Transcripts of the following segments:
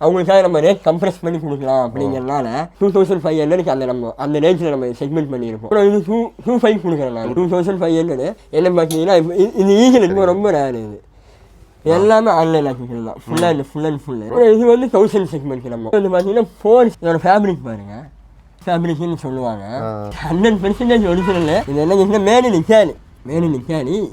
அவங்களுக்காக நம்ம rate compress பண்ணி கொடுக்கலாம் அப்படிங்கிறனால 2500 அந்த நம்ம அந்த ரேஞ்சில் நம்ம செக்மெண்ட் பண்ணியிருப்போம். அப்புறம் இது 2500 கொடுக்குறேன் நான். 2500 என்ன பார்த்தீங்கன்னா இது ஈகிள் இருக்கும், ரொம்ப ரேர். இது எல்லாமே ஆன்லைன் ஆக்கிக்கிறது தான், ஃபுல் அண்ட் ஃபுல். இது வந்து 1000 செக்மெண்ட். நம்ம வந்து பார்த்தீங்கன்னா ஃபோர் இதோட ஃபேப்ரிக் பாருங்க, ஃபேப்ரிக்னு சொல்லுவாங்க. 100% ஒரிஜினல். இது என்ன மேடு நிற்காது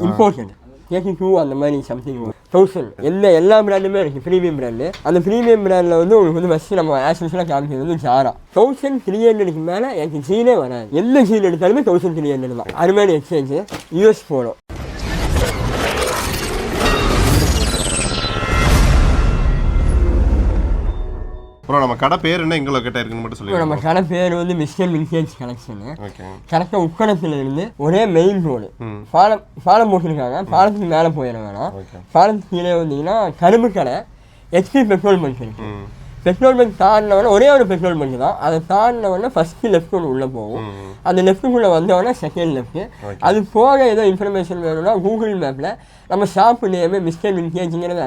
இம்போர்ட்டட் KT2 அந்த மாதிரி சம்திங் 1000 எல்லா பிராண்டுமே இருக்குது. Premium brand. அந்த ப்ரீமியம் பிராண்டில் வந்து உங்களுக்கு வந்து ஃபஸ்ட்டு நம்ம ஆக்சஸெலாம் காமிக்கிறது வந்து ஜாரா. 1300 மேலே எனக்கு ஜீனே வராது. எந்த ஜீன் எடுத்தாலுமே 1300 தான். அருமையான எக்ஸ்சேஞ்சு US போலோ. அப்புறம் நம்ம கடை பேர் என்ன, எங்கே லொக்கேட் ஆயிருக்குன்னு மட்டும் சொல்லுங்கள். நம்ம கடை பேர் வந்து மிஸ்டர் வின்டேஜ் கலெக்ஷனு. கரெக்டாக உக்கடத்துல இருந்து ஒரே மெயின் ரோடு, பாலம் போட்டிருக்காங்க. பாலத்துக்கு மேலே போயிட வேணாம். பாலத்துக்கு கீழே வந்தீங்கன்னா கரும்பு கடை, HP பெட்ரோல் பங்க் இருக்கு. பெட்ரோல் பங்க் தாண்டினவொடனே ஒரே ஒரு பெட்ரோல் பங்க் தான். அதை தாண்டினவொடனே ஃபஸ்ட்டு லெஃப்ட் ஒன்று உள்ளே போகும். அந்த லெஃப்ட்டுக்குள்ளே வந்தவொடனே செகண்ட் லெஃப்ட்டு. அது போக ஏதோ இன்ஃபர்மேஷன் வேணும்னா கூகுள் மேப்பில் நம்ம ஷாப்பு நேமே மிஸ்டர் வின்டேஜ்ங்கிறத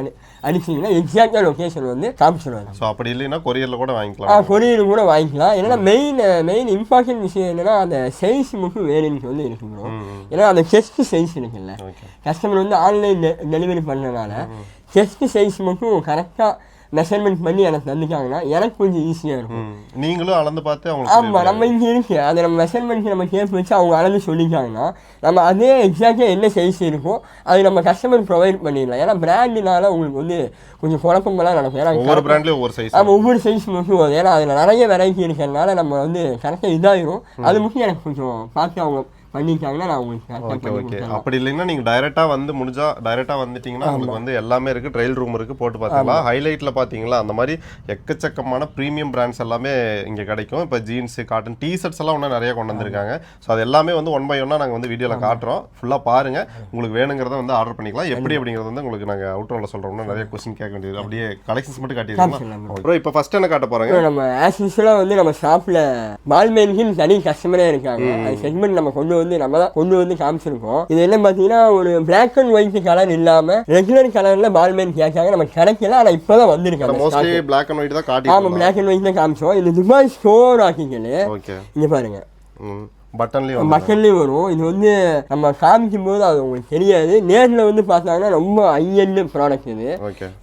அடிச்சிங்கன்னா எக்ஸாக்டாக லொக்கேஷன் வந்து காமிச்சிடுவாங்க. ஸோ அப்படி இல்லைன்னா கொரியரில் கூட வாங்கிக்கலாம். கொரியர் கூட வாங்கிக்கலாம். ஏன்னா மெயின் இம்பார்ட்டன்ட் விஷயம் என்னன்னா அந்த சைஸ் மட்டும் வேரியன்ட் வந்து இருக்குங்க. ஏன்னா அந்த செஸ்ட் சைஸ் இருக்குல்ல, கஸ்டமர் வந்து ஆன்லைன் டெலிவரி பண்ணனால செஸ்ட் சைஸ் மட்டும் கரெக்டாக மெஷர்மெண்ட் பண்ணி எனக்கு தந்துட்டாங்கன்னா எனக்கு கொஞ்சம் ஈஸியாக இருக்கும். நீங்களும் அளந்து பார்த்து அவங்க ஆமாம், நம்ம இங்கே இருக்கு அதை நம்ம மெஷர்மெண்ட் நம்ம கேப் வச்சு அவங்க அளந்து சொல்லிட்டாங்கன்னா நம்ம அதே எக்ஸாக்டாக என்ன சைஸ் இருக்கோ அது நம்ம கஸ்டமர் ப்ரொவைட் பண்ணிடலாம். ஏன்னா பிராண்டினால உங்களுக்கு வந்து கொஞ்சம் குழப்பமெல்லாம் நடக்கும். ஏன்னா ஒவ்வொரு பிராண்ட்லேயும் ஒவ்வொரு சைஸ், நம்ம ஒவ்வொரு சைஸ் மட்டும் வரும். ஏன்னா அதில் நிறைய வெரைட்டி இருக்கிறதுனால நம்ம வந்து கரெக்டாக இதாகிடும். அது மட்டும் எனக்கு கொஞ்சம் பார்த்து அவங்க பண்ணிட்டாங்கன்னா நான் உங்களுக்கு ஓகே. அப்படி இல்லைன்னா நீங்கள் டைரெக்டாக வந்து முடிஞ்சால் டைரெக்டாக வந்துட்டிங்கன்னா உங்களுக்கு வந்து எல்லாமே இருக்குது. ட்ரையல் ரூம் இருக்குது, போட்டு பார்த்தீங்களா. ஹைலைட்டில் பார்த்தீங்களா அந்த மாதிரி எக்கச்சக்கமான ப்ரீமியம் பிராண்ட்ஸ் எல்லாமே இங்கே கிடைக்கும். இப்போ ஜீன்ஸு, காட்டன், டிஷர்ட்ஸ் எல்லாம் இன்னும் நிறைய கொண்டு வந்திருக்காங்க. ஸோ அது எல்லாமே வந்து 1 by 1 நாங்கள் வந்து வீடியோவில் காட்டுறோம். ஃபுல்லாக பாருங்கள். உங்களுக்கு வேணுங்கிறத வந்து ஆர்டர் பண்ணிக்கலாம். எப்படி அப்படிங்கிறது வந்து உங்களுக்கு நாங்கள் அவுட்ரோவில் சொல்கிறோம்னா நிறைய கொஸ்டின் கேட்க வேண்டியது. அப்படியே கலெக்ஷன்ஸ் மட்டும் காட்டிடுவோம். அப்புறம் இப்போ ஃபஸ்ட் என்ன காட்ட போகிறாங்க, நம்ம ஆஸ் யூஸ்வலாக வந்து நம்ம ஷாப்பில் பால்மேன்கின் தனி கஸ்டமரே இருக்காங்க. அது செக்மெண்ட் நம்ம கொண்டு வந்து காமிச்சிருக்கோம். இது என்ன பார்த்தீங்கன்னா ஒரு பிளாக் அண்ட் ஒயிட் கலர் இல்லாம ரெகுலர் கலர்ல பால்மேன் கேட்காங்க. நம்ம கிடைக்கல, ஆனா இப்பதான் வந்திருக்காங்க. மோஸ்ட்லி பிளாக் அண்ட் ஒயிட் தான் காட்டி. ஆமா, பிளாக் அண்ட் ஒயிட் தான் காமிச்சோம். இது துபாய் ஸ்டோர் ஆக்கிங்களே. இங்க பாருங்க, பட்டன்லேயும் வரும். இது வந்து நம்ம காமிக்கும் போது அது உங்களுக்கு தெரியாது. நேரில் வந்து பார்த்தாங்கன்னா ரொம்ப ஹை-எண்ட் ப்ராடக்ட் இது.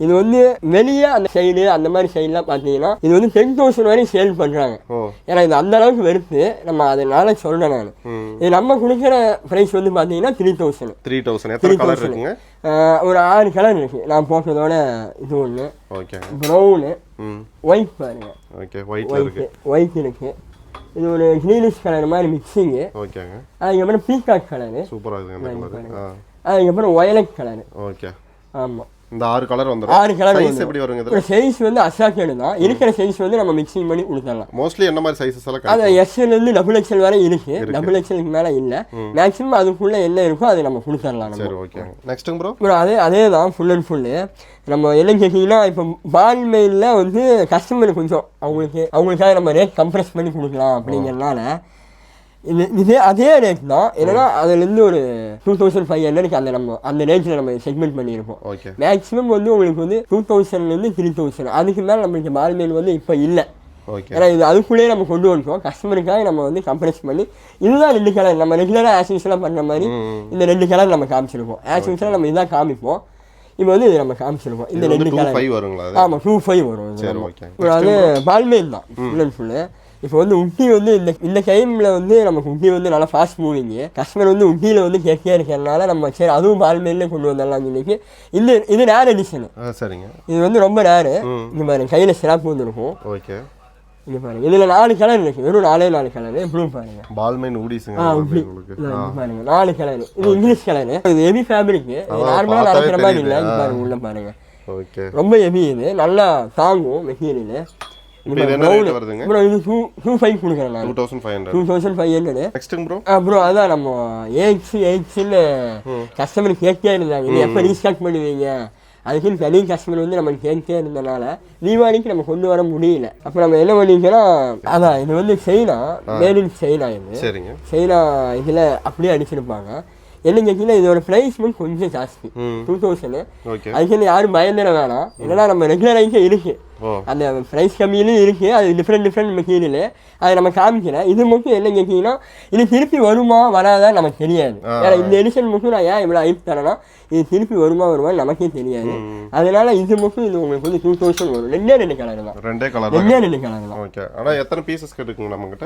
இது வந்து வெளியே அந்த சைடு அந்த மாதிரி சைட்லாம் பார்த்தீங்கன்னா இது வந்து 10,000 வரையும் சேல் பண்ணுறாங்க. ஏன்னா இது அந்த அளவுக்கு வெறுத்து நம்ம அதனால சொல்கிறேன் நான். இது நம்ம கொடுக்குற ப்ரைஸ் வந்து பார்த்தீங்கன்னா 3,000. ஒரு 6 கலர் இருக்கு. நான் போட்டதோட இது ஒன்று ப்ரௌனு, ஒயிட் பாருங்க, ஒயிட் இருக்கு. இது ஒரு கிரீனிஷ் கலர் மாதிரி மிக்சிங்கு. ஓகேங்க. அதுக்கப்புறம் பீகாக் கலரு, சூப்பராக இருக்குங்க. அதுக்கப்புறம் வயலட் கலரு. ஓகே. ஆமாம், இந்த 6 கலர் வந்துரும். 6 கலர் சைஸ் எப்படி வருங்க? இது சைஸ் வந்து அசாக்கேடு தான். இருக்கிற சைஸ் வந்து நம்ம மிக்சிங் பண்ணி கொடுத்துடலாம். மோஸ்ட்லி என்ன மாதிரி சைஸஸ் எல்லாம்? அது SL இருந்து XXL வரை இருக்கு. XXL மேலே இல்லை. மேக்ஸிமம் அதுக்குள்ள என்ன இருக்கோ அதை நம்ம கொடுத்துடலாம். சரி, ஓகே. நெக்ஸ்ட்டுங்க ப்ரோ? ப்ரோ அதே தான் ஃபுல் அண்ட் ஃபுல்லு. நம்ம என்ன கேட்டிங்கன்னா இப்போ பால்மெயிலில் வந்து கஸ்டமர் கொஞ்சம் அவங்களுக்காக நம்ம ரேட் கம்ப்ரெஸ் பண்ணி கொடுக்கலாம் அப்படிங்கிறனால அதே ரேட் தான். என்னன்னா அதுலேருந்து ஒரு 2500 அந்த ரேஞ்சில் நம்ம செக்மெண்ட் பண்ணியிருப்போம். மேக்ஸிமம் வந்து உங்களுக்கு வந்து 2000 3000 அதுக்கு மேலே நம்மளுக்கு பால்மெயில் வந்து இப்போ இல்லை. ஏன்னா இது அதுக்குள்ளேயே நம்ம கொண்டு வந்துட்டோம். கஸ்டமருக்காக நம்ம வந்து கம்ப்ரெஸ் பண்ணி இதுதான் 2 கலர் நம்ம ரெகுலராக ஆக்சுவலாக பண்ணுற மாதிரி இந்த 2 கலர் நம்ம காமிச்சிருக்கோம். ஆக்சுவலாக நம்ம இதான் காமிப்போம். இப்போ வந்து இது நம்ம காமிச்சிருக்கோம். இந்த 2 கலர். ஆமாம், 25 வரும். அது பால்மெயில் தான் ஃபுல் அண்ட் ஃபுல்லு. இப்போ வந்து உட்டி வந்து இந்த டைமில் வந்து நமக்கு உட்டி வந்து நல்லா ஃபாஸ்ட் மூவிங்கு. கஸ்டமர் வந்து உட்டியில் வந்து கேட்கே இருக்கிறதுனால நம்ம சரி அதுவும் பால்மெயிலே கொண்டு வந்தரலாம் இன்னைக்கு. இது ரேர் எடிஷனு. சரிங்க. இது வந்து ரொம்ப ரேரு. இந்த மாதிரி கையில் சிறப்பு வந்துருக்கும். ஓகே. இங்கே பாருங்க, இதில் 4 கலர் இருக்கு. வெறும் 4 கலரு. ப்ளூ பாருங்க, பால்மெயின் ஊடிஸுங்க. பாருங்க 4 கலரு. இது இங்கிலீஷ் கலரு. இது ஹெவி ஃபேப்ரிக். நார்மலாக நடக்கிற மாதிரி இல்லை. இது பாருங்க உள்ள பாருங்க, ரொம்ப ஹெவி. இது நல்லா தாங்கும் மெட்டீரியல். ப்ரோ இது 2500 கொடுக்குறேன் நான். 2500. ப்ரோ அதான் நம்ம 8ன்னு கஸ்டமர் கேட்டே இருந்தாங்க, இது எப்போ ரீஸ்டார்ட் பண்ணுவீங்க அதுக்குன்னு தனி கஸ்டமர் வந்து நம்ம கேட்டே இருந்தனால தீபாவளிக்கு நம்ம கொண்டு வர முடியல. அப்போ நம்ம என்ன பண்ணிக்கோன்னா அதான் இது வந்து சைனா, மேட் இன் சைனா. இது சைனா இதில் அப்படியே அடிச்சிருப்பாங்க. என்ன கேட்டீங்கன்னா இதோட ப்ரைஸ் கொஞ்சம் ஜாஸ்தி, 2000. அதுக்குன்னு யாரும் பயந்துட வேணாம். என்னன்னா நம்ம ரெகுலர் ஐட்டம் இருக்கு. அந்த ப்ரைஸ் கம்மியிலும் இருக்குது, அது டிஃப்ரெண்ட் மெட்டீரியலு, அதை நம்ம காமிக்கிறேன். இது மட்டும் என்ன கேட்டிங்கன்னா இது திருப்பி வருமா வராதா நமக்கு தெரியாது. ஏன்னா இந்த எடிஷன் மட்டும் நான் ஏன் இவ்வளோ ஐப் தரேன்னா இது திருப்பி வருமான்னு நமக்கே தெரியாது. அதனால இது மட்டும் இது உங்களுக்கு வந்து 2000 வரும். ரெண்டே கலர் தான். ரெண்டே கலர் தான். ஓகே. ஆனால் எத்தனை பீசஸ் கிடைக்குங்க நம்மகிட்ட?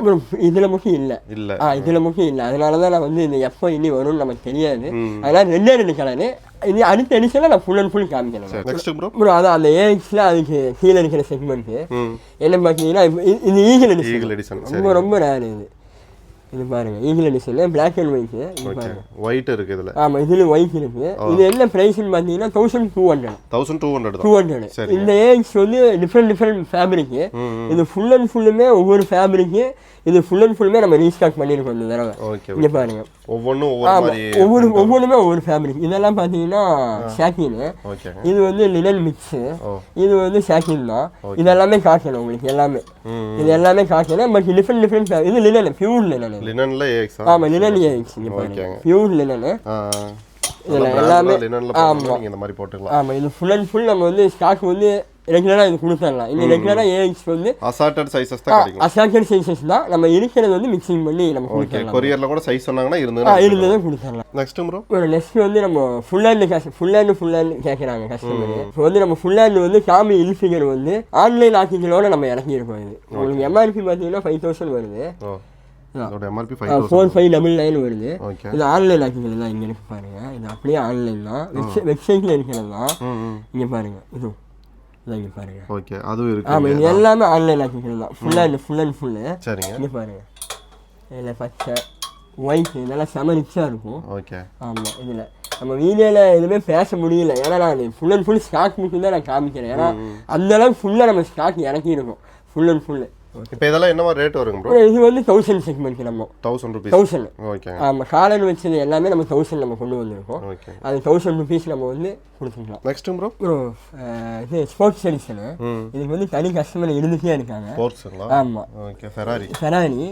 இதில் மட்டும் இல்லை. இதில் மட்டும் இல்லை. அதனால தான் நான் வந்து இந்த எப்போ இனி வரும்னு நமக்கு தெரியாது. அதனால ரெண்டே கலரு. இது அடுத்த எடிஷனில் நான் ஃபுல் அண்ட் ஃபுல் காமிக்கிறேன். நெக்ஸ்ட் ப்ரோ அதான் அந்த ஏஎக்ஸில் அதுக்கு கீழே இருக்கிற செக்மெண்ட்டு என்ன பார்த்தீங்கன்னா இது ஈகிள் எடிஷன். ரொம்ப ரேர் இது பாருங்க. Eagle edition black and white. இது பாருங்க ஒயிட் இருக்கு இதுல. ஆமா இதுல ஒயிட் இருக்கு. இது என்ன பிரைஸ்னு பாத்தீங்கன்னா 1200. இந்த ஏஎக்ஸ் வந்து டிஃப்ரெண்ட் ஃபேப்ரிக். இது ஃபுல் அண்ட் ஃபுல்லுமே ஒவ்வொரு ஃபேப்ரிக். இது ஃபுல் அண்ட் ஃபுல்லுமே நம்ம ரீஸ்டாக் பண்ணியிருக்கோம் இந்த தடவை. இங்க பாருங்க ஒவ்வொன்றுமே ஒவ்வொரு ஃபேப்ரிக். இதெல்லாம் பார்த்தீங்கன்னா ஷாக்கின். இது வந்து லினன் மிக்ஸு. இது வந்து ஷாக்கின் தான். இதெல்லாமே காட்டணும் உங்களுக்கு எல்லாமே. இது எல்லாமே காட்டணும். பட் டிஃப்ரெண்ட் இது லினன் பியூர் லினன். ஆமா லினன் ஏஎக்ஸ். இங்க பாருங்க பியூர் லினன். இதில் எல்லாமே ஆமாம். இது ஃபுல் அண்ட் ஃபுல் நம்ம வந்து ஸ்டாக் வந்து ரெகுலராக இது கொடுத்துடலாம். இந்த ரெகுலராக ஏஎக்ஸ் வந்து அசார்ட்டட் சைஸஸ் தான். நம்ம இருக்கிறது வந்து மிக்சிங் பண்ணி நம்ம கொடுத்துடலாம். கொரியர்ல கூட சைஸ் சொன்னாங்கன்னா இருந்ததே கொடுத்துடலாம். நெக்ஸ்ட் வந்து நம்ம ஃபுல் ஹேண்ட் கேட்குறாங்க கஸ்டமர். இப்போ வந்து நம்ம ஃபுல் ஹேண்ட் வந்து சாமி இல்ஃபிகர் வந்து ஆன்லைன் ஆர்டிகளோட நம்ம இறக்கியிருக்கோம். இது உங்களுக்கு எம்ஆர்பி பார்த்தீங்கன்னா 5000 வருது. 4599 வருது. இது ஆன்லைன் ஆக்கிக்கிறது தான். இங்கே இருக்கு பாருங்க. இது அப்படியே ஆன்லைன் தான். வெப்சைட்ல இருக்கிறது தான். இங்கே பாருங்க இது இங்கே பாருங்க. ஓகே அதுவும் இருக்கு. ஆமாம் இது எல்லாமே ஆன்லைன் ஆக்கிக்கிறது தான். Full and full. சரிங்க. இங்கே பாருங்க இதில் பச்சை ஒயிட் இதெல்லாம் செம ரிச்சாக இருக்கும். ஓகே. ஆமாம் இதில் நம்ம வீடியோவில் எதுவுமே பேச முடியல. ஏன்னா நான் ஃபுல் அண்ட் ஃபுல் ஸ்டாக் மட்டும் தான் நான் காமிக்கிறேன். ஏன்னா அந்தளவுக்கு ஃபுல்லாக நம்ம ஸ்டாக் இறக்கியிருக்கோம் ஃபுல் அண்ட் ஃபுல்லு. இப்போ இதெல்லாம் என்ன மாதிரி ரேட் வருங்க ப்ரோ? இது வந்து 1000 செக்மெண்ட். நம்ம 1000 rupees. 1000. ஓகே. ஆமாம் காலர் வச்சது எல்லாமே நம்ம 1000 நம்ம கொண்டு வந்திருக்கோம். அது 1000 rupees நம்ம வந்து கொடுத்துக்கலாம். நெக்ஸ்ட் ப்ரோ இது ஸ்போர்ட்ஸ் எடிஷன். இதுக்கு வந்து தனி கஸ்டமர் இருந்துகிட்டே இருக்காங்க. ஸ்போர்ட்ஸ்ங்களா? ஆமாம். ஓகே. Ferrari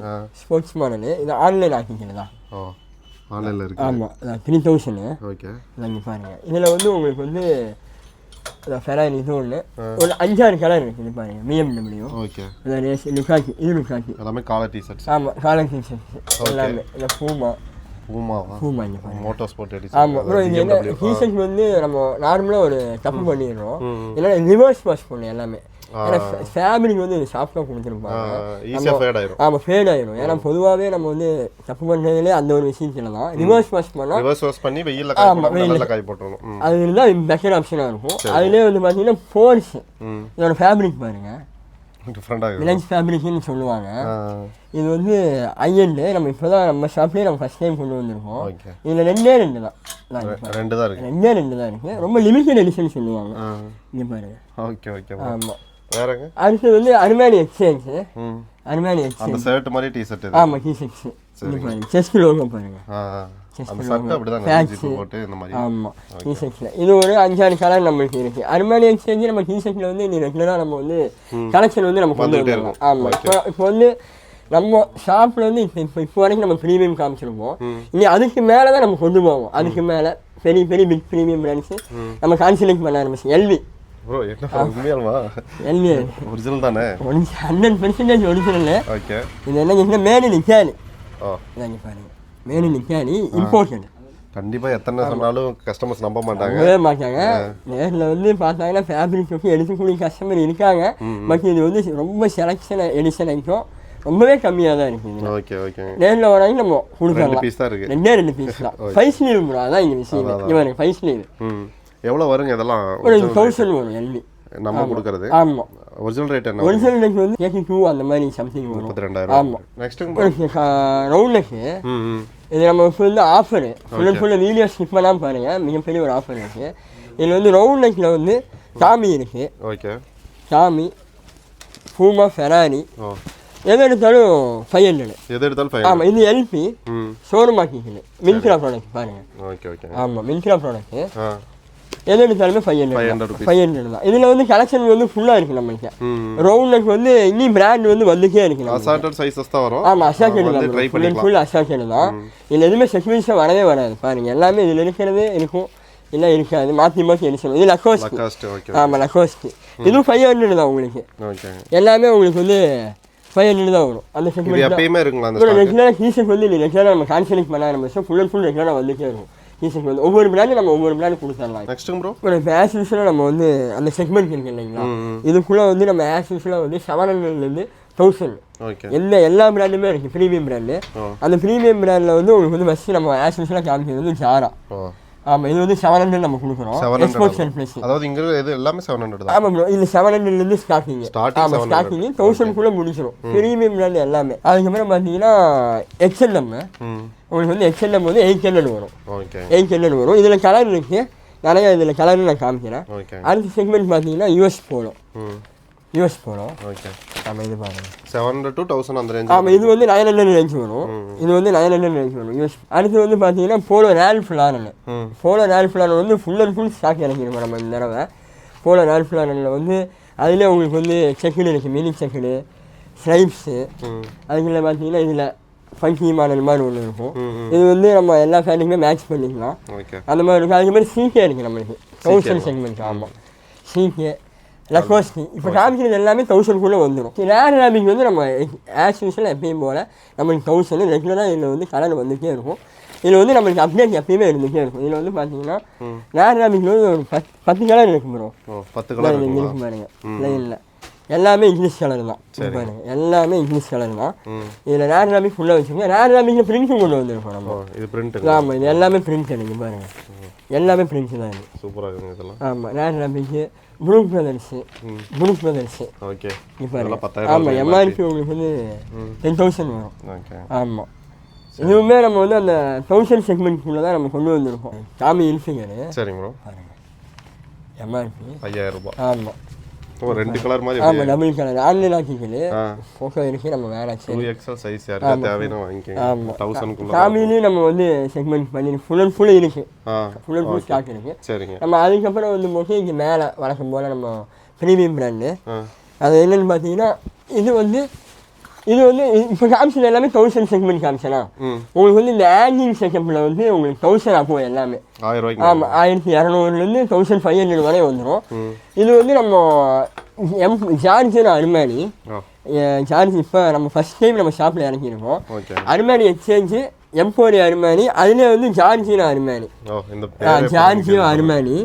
sports model. இது ஆன்லைன் ஆக்கிக்கிறதா? ஆன்லைனில் இருக்கு. ஆமாம் 3000. ஓகே. இங்கே பாருங்க இதில் வந்து உங்களுக்கு வந்து ஃபெராரி இது ஒன்று ஒரு 5-6 கலர் இருக்குது பாருங்க. BMW. ஓகே. லுக்காக்கி. இது லுக்காக்கி எல்லாமே காலர் டிஷர்ட்ஸ். ஆமாம் காலர் டிஷர்ட்ஸ் எல்லாமே. இல்லை பூமா இங்கே பாருங்க மோட்டோ ஸ்போர்ட் எடிஷன். ஆமாம் ப்ரோ இது என்ன டிஷர்ட் வந்து நம்ம நார்மலாக ஒரு தப்பு பண்ணிடுறோம். இல்லைன்னா ரிவர்ஸ் வாஷ் பண்ணணும் எல்லாமே. ஏன்னா ஃபேப்ரிக் வந்து சாஃப்டாக கொடுத்துருப்பாங்க. ஆமாம் ஃபேட் ஆயிடும். ஏன்னா பொதுவாகவே நம்ம வந்து தப்பு பண்ணுறதுலேயே அந்த ஒரு விஷயத்தில் தான் ரிவர்ஸ் வாஷ் பண்ணி வெயிலில் காய போட்டுருணும். அது இருந்தால் பெட்டர் ஆப்ஷனாக இருக்கும். அதுலேயே வந்து பார்த்தீங்கன்னா போர்ஸ் இதோட ஃபேப்ரிக் பாருங்க விலஞ்ச் ஃபேப்ரிக்னு சொல்லுவாங்க. இது வந்து ஐஎன்டு நம்ம இப்போ தான் நம்ம ஷாப்லேயே நம்ம ஃபஸ்ட் டைம் கொண்டு வந்திருக்கோம். இதில் ரெண்டே தான் இருக்குது. ரொம்ப லிமிட்டட் எடிஷன் சொல்லுவாங்க. இங்கே பாருங்க. Okay okay. ஆமாம். அடுத்தது வந்து அர்மானி எக்ஸ்சேஞ்ச். அந்த ஷர்ட் மாதிரி டி-ஷர்ட். ஆமாம் டி-ஷர்ட்ஸ். இங்கே பாருங்க செஸ்ட் லோகோ பாருங்க. ஆமாம் டி-ஷர்ட்ஸில் இது ஒரு 5-6 கலர் நம்மளுக்கு இருக்குது. அர்மானி எக்ஸ்சேஞ்சு நம்ம டி-ஷர்ட்டில் வந்து நீ ரெகுலராக நம்ம வந்து கலெக்ஷன் வந்து நம்ம கொண்டு வந்துருக்கோம். ஆமாம் இப்போ வந்து நம்ம ஷாப்பில் வந்து இப்போ வரைக்கும் நம்ம ப்ரீமியம் காமிச்சிருப்போம். இனி அதுக்கு மேலே தான் நம்ம கொண்டு போவோம். அதுக்கு மேலே பெரிய பிக் ப்ரீமியம் பிராண்ட்ஸு நம்ம கான்சன்ட்ரேட் பண்ண ஆரம்பிச்சு. எல்வி ப்ரோ என்ன உண்மையாலுமா? எல்வி ஒரிஜினல் தானே? 100% ஒரிஜினல். ஓகே. இது என்ன மேட் இன் இட்டாலி. இதாங்க பாருங்க மேட் இன் இட்டாலி இம்போர்ட்டட். கண்டிப்பாக எத்தனை சொன்னாலும் கஸ்டமர்ஸ் நம்ப மாட்டாங்க. நேரில் வந்து பார்த்தாங்கன்னா ஃபேப்ரிக் வந்து எடுத்துக்கூடிய கஸ்டமர் இருக்காங்க. பட் இது வந்து ரொம்ப செலக்ஷன் எடிஷன் ஆகிக்கும். ரொம்பவே கம்மியாக தான் இருக்குது. Okay okay. நேரில் வராங்க நம்ம கொடுக்கலாம். 2 பீஸ் தான் இருக்குது. 2 பீஸ் தான். 5 ஸ்லீவ் ப்ரோ அதான் இங்கே விஷயம். இவன் 5 ஸ்லீவ். எவ்வளோ வருங்க இதெல்லாம்? ஒரு 1000 வரும் எல்வி நம்ம கொடுக்கறது. ஆமாம். ஒரிஜினல் ரேட் என்ன? ஒரிஜினல் ரேட் வந்து 82 அந்த மாதிரி சம்திங் வரும். 32000. ஆமாம். Next round neck. இது நம்ம வந்து ஆஃபரு ஃபுல்லாக வீடியோ ஸ்கிப் பண்ணாமல் பாருங்கள். மிகப்பெரிய ஒரு ஆஃபர் இருக்குது. இதில் வந்து ரவுண்ட் நெக்கில் வந்து சாமி இருக்குது. ஓகே. சாமி பூமா ஃபெராரி எது எடுத்தாலும் 500. ஆமாம் இது எல்பி ஷோரூம் ஆக்கிக்கல மின்த்ரா ப்ராடக்ட் பாருங்கள். Okay okay. ஆமாம் மின்த்ரா ப்ராடக்ட்டு எது எடுத்தாலுமே 500 தான். இதில் வந்து கலெக்ஷன் வந்து ஃபுல்லாக இருக்குது நம்மளுக்கு. ரவுண்ட் நெக் வந்து இன்னும் பிராண்ட் வந்து வந்துட்டே இருக்குது. அசார்ட்டட் சைஸஸ் தான் வரும். ஆமாம் அசார்ட்டட் தான். ஃபுல் அசார்ட்டட் தான். இதில் எதுவுமே செக்மெண்ட்ஸாக வரவே வராது பாருங்கள். எல்லாமே இதில் இருக்கிறதே இருக்கும். இல்லை இருக்காது, மாற்றி மாற்றி எடுக்கணும். இது லக்கோஸ்ட். ஓகே. ஆமாம் லக்கோஸ்ட். இதுவும் 500 தான் உங்களுக்கு. ஓகே. எல்லாமே உங்களுக்கு வந்து 500 தான் வரும். அந்த செக்மெண்ட் எப்பயுமே இருக்குங்களா அந்த ரெகுலராக டீஷர்ட் வந்து ரெகுலராக நம்ம கான்சென்ட் பண்ண ஆரம்பிச்சோம். ஃபுல் அண்ட் ஃபுல் ரெகுலராக வந்துட்டே இருக்கும் டீஷர்ட் வந்து. ஒவ்வொரு பிராண்டு நம்ம ஒவ்வொரு பிராண்டு கொடுத்துடலாம். நெக்ஸ்ட் ப்ரோ இப்போ ஆஸ் யூஸ்வலாக நம்ம வந்து அந்த செக்மெண்ட் இருக்கு இல்லைங்களா, இதுக்குள்ளே வந்து நம்ம ஆஸ் யூஸ்வலாக வந்து 700லேருந்து 1000 எல்லா பிராண்டுமே இருக்குது. Premium brand. அந்த ப்ரீமியம் பிராண்டில் வந்து உங்களுக்கு வந்து ஃபஸ்ட்டு நம்ம ஆஸ் யூஸ்வலாக காமிக்கிறது வந்து ஜாரா. ஆமாம், இது வந்து 700 நம்ம கொடுக்குறோம். Export plus. அதாவது இங்கே இது எல்லாமே 700 தான். ஆமாம் ப்ரோ, இது 700லேருந்து ஸ்டார்டிங். ஆமாம், ஸ்டார்டிங் 1000 முடிச்சிடும் ப்ரீமியம் பிராண்டு எல்லாமே. அதுக்கப்புறம் பார்த்தீங்கன்னா XLM உங்களுக்கு வந்து XLM வந்து 800 வரும். 800 வரும். இதில் கலர் இருக்குது நிறையா. இதில் கலர் நான் காமிக்கிறேன். அடுத்த செக்மெண்ட் பார்த்தீங்கன்னா யூஎஸ் போலோ. ஓகே. ஆமாம், இது பாருங்கள் 700 to 1000 அந்த ரேஞ்ச். ஆமாம், இது வந்து 900 ரேஞ்ச் வரும். இது வந்து 900 ரேஞ்ச் வரும் யூஎஸ். அடுத்து வந்து பார்த்தீங்கன்னா Polo Ralph Lauren. Polo Ralph Lauren வந்து ஃபுல் அண்ட் ஃபுல் ஸ்டாக் இறங்கிருக்கோம் நம்ம இந்த தடவை. போலோ ரால்ஃப் லாரனில் வந்து அதிலே உங்களுக்கு வந்து செக்குடு இருக்குது, மினி செக்குடு, ஸ்ட்ரைப்ஸு. அதுக்குள்ள பார்த்தீங்கன்னா இதில் ஃபங்கி மாடல் மாதிரி ஒன்று இருக்கும். இது வந்து நம்ம எல்லா ஃபேனுக்குமே மேட்ச் பண்ணிக்கலாம் அந்த மாதிரி இருக்கும். அதுக்கு மாதிரி சீக்கே இருக்குது நம்மளுக்கு 1000 செக்மெண்ட். ஆமாம், சீக்கே லக்கோஸ்ட். இப்போ காமிக்கிறது எல்லாமே 1000 வந்துடும். ரேர் ரேபிக் வந்து நம்ம ஆஸ் யூஸ்வல் எப்பயும் போல் நம்மளுக்கு 1000 ரெகுலராக இதில் வந்து கலர் வந்துகிட்டே இருக்கும். இதில் வந்து நம்மளுக்கு அப்டேட் எப்பயுமே இருந்துகிட்டே இருக்கும். இதில் வந்து பார்த்தீங்கன்னா ரேர் ரேபிக் வந்து ஒரு 10 கலர் இருக்கும் ப்ரோ. 10 கலர் இருக்கும் பாருங்க. இல்லை எல்லாமே இங்கிலீஷ் கலர் தான் பாருங்க. எல்லாமே இங்கிலீஷ் கலர் தான். இதில் ரேர் ரேபிக் ஃபுல்லாக வச்சுக்கோங்க. ரேர் ரேபிக்கில் பிரிண்ட்டும் கொண்டு வந்துருக்கோம் நம்ம. இது பிரிண்ட். ஆமாம், இது எல்லாமே பிரிண்ட் இருக்குது பாருங்க. எல்லாமே பிரிண்ட் தான் இது. சூப்பராக இருக்குது இதெல்லாம். ஆமாம், ரேர் ரேபிக்கு ப்ரூக் பிரதர்ஸு. ஓகே. இப்போ ஆமாம், எம்ஆர்பி உங்களுக்கு வந்து 10,000 வரும். ஆமாம், இதுவுமே நம்ம வந்து அந்த 1000 செக்மெண்ட்குள்ளே தான் நம்ம கொண்டு வந்திருக்கோம். டாமி ஹில்ஃபிகரு. சரிங்க ப்ரோ. எம்ஆர்பி 5000 ரூபாய். ஆமாம். ரெண்டு கலர் மாதிரி. ஆமாம், டபுள் கலர் ஆன்லைன் ஆக்கிக்கலு ஃபோட்டோ இருக்குது. நம்ம வேற 2XL சைஸ் யாருக்கா தேவைன்னா வாங்கிக்கோங்க. ஆமாம், 1000 டாமிலையும் நம்ம வந்து செக்மெண்ட் பண்ணி ஃபுல் அண்ட் ஃபுல் இருக்குது. ஃபுல் அண்ட் ஃபுல் ஸ்டாக் இருக்குது. சரிங்க. நம்ம அதுக்கப்புறம் வந்து போது இங்கே மேலே வழக்கம் போல் நம்ம ப்ரீமியம் பிராண்டு. அது என்னென்னு பார்த்தீங்கன்னா இது வந்து இப்போ காமிச்சது எல்லாமே 1000 செக்மெண்ட் காமிச்சனா. உங்களுக்கு வந்து இந்த ஆங்கிங் செக்மெண்ட்டில் வந்து உங்களுக்கு 1000 ஆகும் எல்லாமே. 1000 ரூபாய்க்கு. ஆமாம், 1200லேருந்து 1500 வரை வந்துடும். இது வந்து நம்ம ஜார்ஜின் அருமானி. ஜார்ஜ் இப்போ நம்ம ஃபஸ்ட் டைம் நம்ம ஷாப்பில் இறங்கியிருக்கோம். அருமானி எக்ஸ்சேஞ்சு, எம்போரி அருமானி, அதுலேயே வந்து ஜார்ஜினா அருமானி. ஜார்ஜியோ அருமானி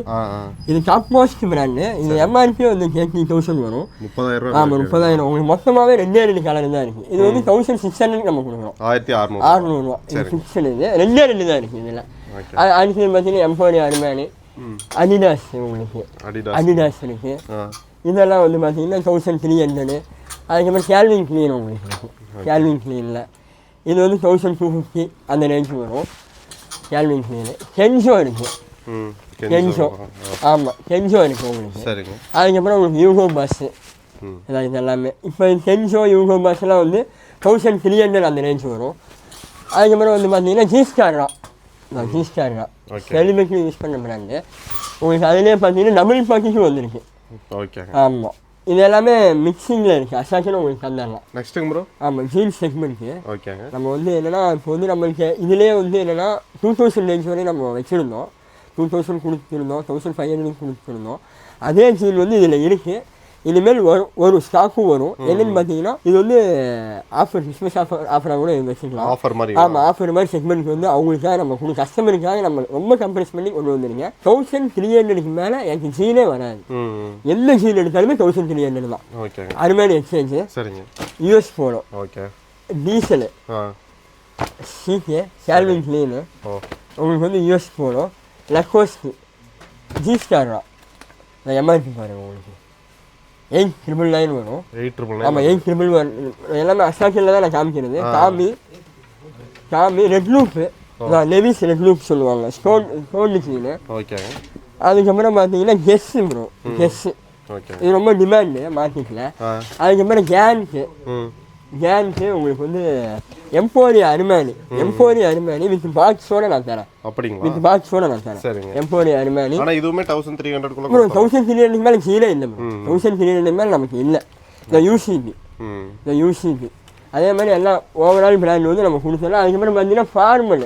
இது டாப் மோஸ்ட் பிராண்டு. இது எம்ஆர்பி வந்து 30,000 வரும். 30,000. ஆமாம், 30,000. உங்களுக்கு மொத்தமாகவே 2 கலர் தான் இருக்குது. இது வந்து 1600 நம்ம கொடுக்குறோம். 1600 ரூபா. இது ஃபிக்ஸடு. இது 2 தான் இருக்குது இதில். அடுத்தது பார்த்தீங்கன்னா எம்போரி அருமானி, அடிடாஸ். உங்களுக்கு அடிடாஸ் இருக்குது. இதெல்லாம் வந்து பார்த்தீங்கன்னா 1300. அதுக்கப்புறம் கேல்வின் கிளீன் உங்களுக்கு இருக்குது. கேல்வின் கிளீனில் இது வந்து 1250 அந்த ரேஞ்சு வரும். Calvin Klein. கென்சோ இருக்குது. கென்சோ. ஆமாம், கென்சோ இருக்குது உங்களுக்கு. அதுக்கப்புறம் உங்களுக்கு யூகோ பஸ்ஸு. இது எல்லாமே இப்போ கென்சோ யூகோ பஸ்ஸெல்லாம் வந்து 1300 அந்த ரேஞ்சு வரும். அதுக்கப்புறம் வந்து பார்த்தீங்கன்னா ஜிஸ்டார் தான். செலிபிரிட்டி யூஸ் பண்ண பிராண்டு. உங்களுக்கு அதிலே பார்த்தீங்கன்னா டபுள் பாக்கெட்டும் வந்துருக்கு. ஆமாம், இது எல்லாமே மிக்சிங்கில் இருக்குது. அசாக்கில் உங்களுக்கு தந்துடலாம். நெக்ஸ்ட்டுங்க ப்ரோ. ஆமாம், ஜீன்ஸ் செக்மெண்ட்டு. ஓகேங்க. நம்ம வந்து என்னென்னா இப்போ வந்து நம்மளுக்கு இதிலே வந்து என்னென்னா 2000 ரேஞ்ச் வரையும் நம்ம வச்சுருந்தோம். 2000 கொடுத்துருந்தோம், 1500 கொடுத்துருந்தோம். அதே ஜீன் வந்து இதில் இருக்குது. இனிமேல் ஒரு ஸ்டாக்கும் வரும். என்னென்னு பார்த்தீங்கன்னா இது வந்து ஆஃபர், கிறிஸ்மஸ் ஆஃபராக கூட வச்சுக்கலாம். ஆஃபர் மாதிரி. ஆமாம், ஆஃபர் மாதிரி செக்மெண்ட் வந்து அவங்களுக்காக நம்ம கஸ்டமருக்காக நம்ம ரொம்ப கம்ப்ரஸ் பண்ணி கொண்டு வந்துருங்க. 1300க்கு மேலே எனக்கு ஜீனே வராது. எந்த ஜீன் எடுத்தாலுமே 1300 தான். அருமையான exchange. US Polo, Diesel, CK, Calvin Klein, உங்களுக்கு வந்து யூஎஸ் போலோ, லக்கோஸ்ட், ஜிஸ்டார் தான். நான் எம்ஆர்பி பாருங்கள் உங்களுக்கு 8,999 வரும். 8,999. ஆமாம், 8,999 எல்லாமே அசாக்கில் தான் நான் காமிக்கிறது. காமி red loop, Levi's red loop சொல்லுவாங்க. Stone design. அதுக்கப்புறம் பார்த்தீங்கன்னா கெஸ்ஸு ப்ரோ. இது ரொம்ப டிமாண்டு மார்க்கெட்டில். அதுக்கப்புறம் கேன்க்கு உங்களுக்கு வந்து எம்போரி அருமானி வித் பாக்ஸோட நான் தரேன். அப்படிங்களா? வித் பாக்ஸோட நான் தரேன். எம்போரி அருமானி. ஆனால் இதுவுமே 1300 1300 மேலே கீழே இல்லை ப்ரோ. 1300 மேலே நமக்கு இல்லை. இந்த யூசிபி அதே மாதிரி எல்லாம் ஓவரால் பிராண்ட் வந்து நம்ம கொடுத்துடலாம். அதுக்கப்புறம் பார்த்தீங்கன்னா ஃபார்மல்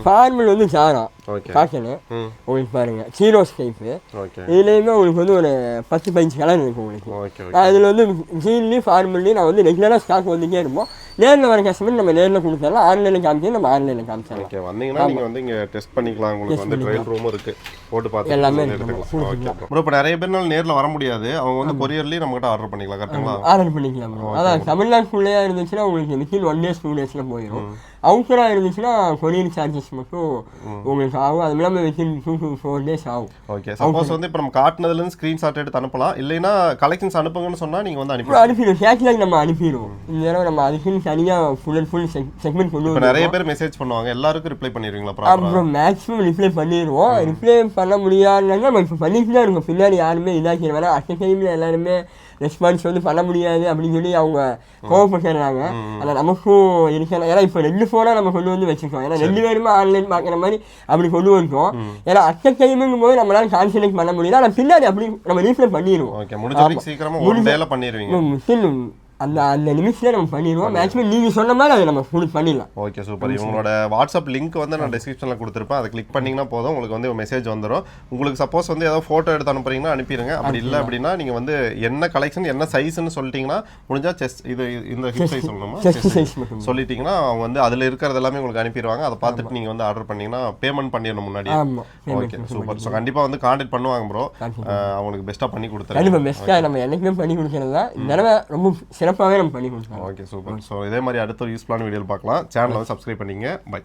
ஃபார்மல் வந்து சாரா ஓகே காட்டனு ம் உங்களுக்கு பாருங்க ஜீரோ ஸ்டைப்பு. ஓகே இதுலேயுமே உங்களுக்கு வந்து ஒரு 10-15 கலர் இருக்கும் உங்களுக்கு. ஓகே ஓகே நான் இதில் வந்து ஜீன்லேயும் ஃபார்மல்லையும் நான் வந்து ரெகுலராக ஸ்டாக் வந்துட்டே இருப்போம். நேரில் வர கஸ்டமர் நம்ம நேரில் கொடுத்தாலும் ஆன்லைனில் காமிச்சு நம்ம ஆன்லைனில் காமிச்சாங்க. ஓகே வந்தீங்கன்னா நீங்கள் வந்து இங்கே டெஸ்ட் பண்ணிக்கலாம். உங்களுக்கு வந்து ட்ரையல் ரூமும் இருக்குது, போட்டு பார்த்து எல்லாமே எடுத்துக்கலாம். Okay bro. இப்போ நிறைய பேர்னால நேரில் வர முடியாது, அவங்க வந்து கொரியர்லேயும் நம்மகிட்ட ஆர்டர் பண்ணிக்கலாம் கரெக்டுங்களா? ஆர்டர் பண்ணிக்கலாம் ப்ரோ. அதான் தமிழ்நாட்டுக்குள்ளேயே இருந்துச்சுன்னா உங்களுக்கு வித்தின் 1 days 2 daysல போயிடும். அவுட்டராக இருந்துச்சுன்னா கொரியர் சார்ஜஸ் மட்டும் உங்களுக்கு ஆகும். அது இல்லாமல் வித்தின் 2 to 4 days ஆகும். ஓகே. சப்போஸ் வந்து இப்போ நம்ம காட்டினதுலேருந்து ஸ்க்ரீன்ஷாட் எடுத்து அனுப்பலாம், இல்லைன்னா கலெக்ஷன்ஸ் அனுப்புங்கன்னு சொன்னால் நீங்கள் வந்து அனுப்பிடுவோம். கேட்லாக் நம்ம அனுப்பிடுவோம். இந்த தடவை நம்ம அதுக்குன்னு தனியாக ஃபுல் அண்ட் ஃபுல் செக்மெண்ட் கொண்டு இப்போ நிறைய பேர் மெசேஜ் பண்ணுவாங்க, எல்லாருக்கும் ரிப்ளை பண்ணிடுவீங்களா? அப்புறம் மேக்ஸிமம் ரிப்ளை பண்ணிடுவோம். ரிப்ளை பண்ண முடியாதுன்னா நம்ம இப்போ பண்ணிட்டு தான் இருக்கோம். பின்னாடி யாருமே இதாக்கிற வேணா அட் டைமில் எல்லாருமே ரெஸ்பான்ஸ் வந்து பண்ண முடியாது அப்படின்னு சொல்லி அவங்க கோவப்பட்டுறாங்க. ஆனால் நமக்கும் இருக்கணும். ஏன்னா இப்போ 2 ஃபோனாக நம்ம கொண்டு வந்து வச்சுருக்கோம். ஏன்னா 2 பேருமே ஆன்லைன் பார்க்குற மாதிரி அப்படி கொண்டு வந்துட்டோம். ஏன்னா அட் டைமுங்கும் போது நம்மளால கான்சன்ட்ரேட் பண்ண முடியல. ஆனால் பின்னாடி அப்படி நம்ம ரீப்ளை பண்ணிடுவோம். ஓகே. முடிஞ்ச சீக்கிரமாக ஒரு டேல பண்ணிடுவீங்க. அந்த அந்த நிமிஷத்துல நம்ம பண்ணிடுவோம். மேக்ஸிமம் நீங்கள் சொன்ன மாதிரி அதை நம்ம ஃபுல் பண்ணிடலாம். Okay super. இவங்களோட வாட்ஸ்அப் லிங்க் வந்து நான் டிஸ்கிரிப்ஷனில் கொடுத்துருப்பேன், அதை கிளிக் பண்ணிங்கன்னா போதும், உங்களுக்கு வந்து மெசேஜ் வந்துடும். உங்களுக்கு சப்போஸ் வந்து ஏதாவது ஃபோட்டோ எடுத்து அனுப்புறீங்கன்னா அனுப்பிடுங்க. அப்படி இல்லை அப்படின்னா நீங்கள் வந்து என்ன கலெக்ஷன் என்ன சைஸ்ன்னு சொல்லிட்டீங்கன்னா முடிஞ்சா செஸ்ட் இது இந்த ஹிப் சைஸ் சொல்லணுமா சொல்லிட்டீங்கன்னா அவங்க வந்து அதில் இருக்கிறது எல்லாமே உங்களுக்கு அனுப்பிடுவாங்க. அதை பார்த்துட்டு நீங்கள் வந்து ஆர்டர் பண்ணிங்கன்னா பேமெண்ட் பண்ணிடணும் முன்னாடி. Okay super. ஸோ கண்டிப்பாக வந்து கான்டாக்ட் பண்ணுவாங்க ப்ரோ. அவங்களுக்கு பெஸ்ட்டாக பண்ணி கொடுத்துருங்க. கண்டிப்பாக பெஸ்ட்டாக நம்ம என்னைக்குமே பண்ணி கொடுக்குறது தான். இந்த தடவை ரொம்ப சிறப்பாகவே நம்ம பண்ணி கொடுத்தோம். Okay super. ஸோ இதே மாதிரி அடுத்த ஒரு யூஸ்ஃபுல்லான வீடியோவில் பார்க்கலாம். சேனலை வந்து சப்ஸ்கிரைப் பண்ணிங்க. பை.